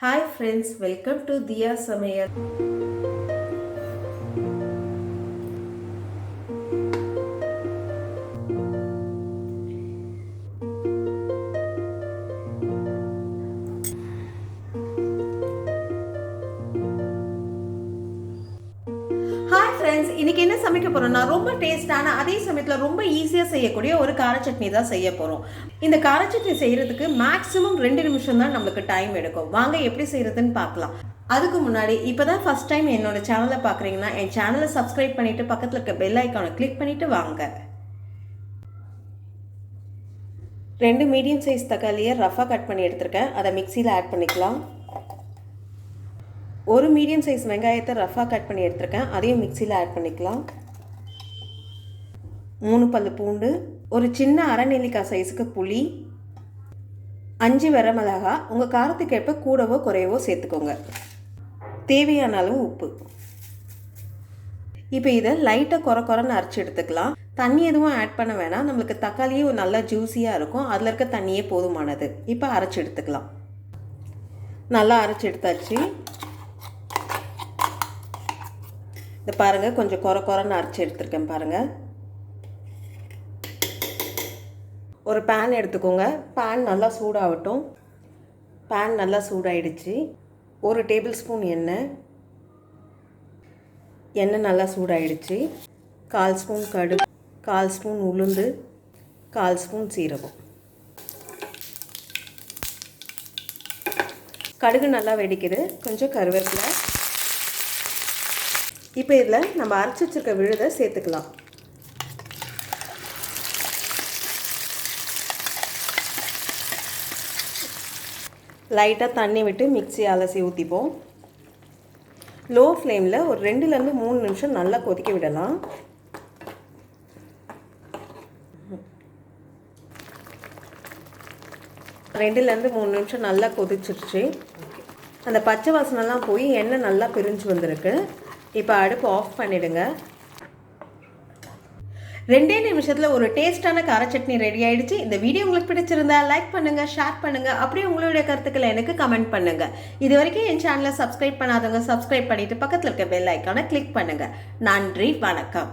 Hi friends, welcome to Diya Samayal. Hi friends, இன்னைக்கு என்ன சமைக்க போறோம்னா ரொம்ப டேஸ்டான அதே சமயத்தில் ரொம்ப ஈஸியாக செய்யக்கூடிய ஒரு கார சட்னி தான் செய்ய போகிறோம். இந்த கார சட்னி செய்யறதுக்கு மேக்ஸிமம் 2 நிமிஷம் தான் நம்மளுக்கு டைம் எடுக்கும். வாங்க எப்படி செய்யறதுன்னு பார்க்கலாம். அதுக்கு முன்னாடி இப்போ தான் ஃபர்ஸ்ட் டைம் என்னோட சேனலை பார்க்குறீங்கன்னா என் சேனலை சப்ஸ்கிரைப் பண்ணிட்டு பக்கத்தில் இருக்க பெல் ஐக்கானை கிளிக் பண்ணிட்டு வாங்க. 2 மீடியம் சைஸ் தக்காளியை ரஃபாக கட் பண்ணி எடுத்திருக்கேன். அதை மிக்சியில் ஆட் பண்ணிக்கலாம். ஒரு மீடியம் சைஸ் வெங்காயத்தை ரஃபாக கட் பண்ணி எடுத்துருக்கேன். அதையும் மிக்சியில் ஆட் பண்ணிக்கலாம். 3 பல்லு பூண்டு, ஒரு சின்ன அரை நெல்லிக்காய் சைஸுக்கு புளி, 5 வரமிளகா, உங்கள் காரத்துக்கு ஏற்ப கூடவோ குறையவோ சேர்த்துக்கோங்க. தேவையான அளவு உப்பு. இப்போ இதை லைட்டாக குறைன்னு அரைச்சி எடுத்துக்கலாம். தண்ணி எதுவும் ஆட் பண்ண வேணாம். நம்மளுக்கு தக்காளியும் நல்லா ஜூஸியாக இருக்கும். அதில் இருக்க தண்ணியே போதுமானது. இப்போ அரைச்சி எடுத்துக்கலாம். நல்லா அரைச்சி எடுத்தாச்சு. இந்த பாருங்கள், கொஞ்சம் குறைன்னு அரைச்சி எடுத்துருக்கேன் பாருங்கள். ஒரு பேன் எடுத்துக்கோங்க. பேன் நல்லா சூடாகட்டும். பேன் நல்லா சூடாயிடுச்சு. 1 டேபிள் ஸ்பூன் எண்ணெய் நல்லா சூடாயிடுச்சு. 1/4 ஸ்பூன் கடுகு, 1/4 ஸ்பூன் உளுந்து, 1/4 ஸ்பூன் சீரகம். கடுகு நல்லா வெடிக்குது. கொஞ்சம் கருவேப்பிலை. இப்போ இதில் நம்ம அரைச்சி வச்சிருக்க விழுதை சேர்த்துக்கலாம். லைட்டாக தண்ணி விட்டு மிக்ஸி அலசி ஊற்றிப்போம். லோ ஃப்ளேமில் ஒரு 2லேருந்து 3 நிமிஷம் நல்லா கொதிக்க விடலாம். ரெண்டுலேருந்து 3 நிமிஷம் நல்லா கொதிச்சிருச்சு. அந்த பச்சை வாசனைலாம் போய் எண்ணெய் நல்லா பிரிஞ்சு வந்திருக்கு. இப்போ அடுப்பு ஆஃப் பண்ணிவிடுங்க. 2 நிமிஷத்தில் ஒரு டேஸ்டான கார சட்னி ரெடி ஆகிடுச்சு. இந்த வீடியோ உங்களுக்கு பிடிச்சிருந்தா லைக் பண்ணுங்கள், ஷேர் பண்ணுங்கள். அப்படியே உங்களுடைய கருத்துக்களை எனக்கு கமெண்ட் பண்ணுங்கள். இது வரைக்கும் என் சேனலை சப்ஸ்கிரைப் பண்ணாதவங்க சப்ஸ்கிரைப் பண்ணிவிட்டு பக்கத்தில் இருக்க பெல் ஐக்கானை கிளிக் பண்ணுங்கள். நன்றி, வணக்கம்.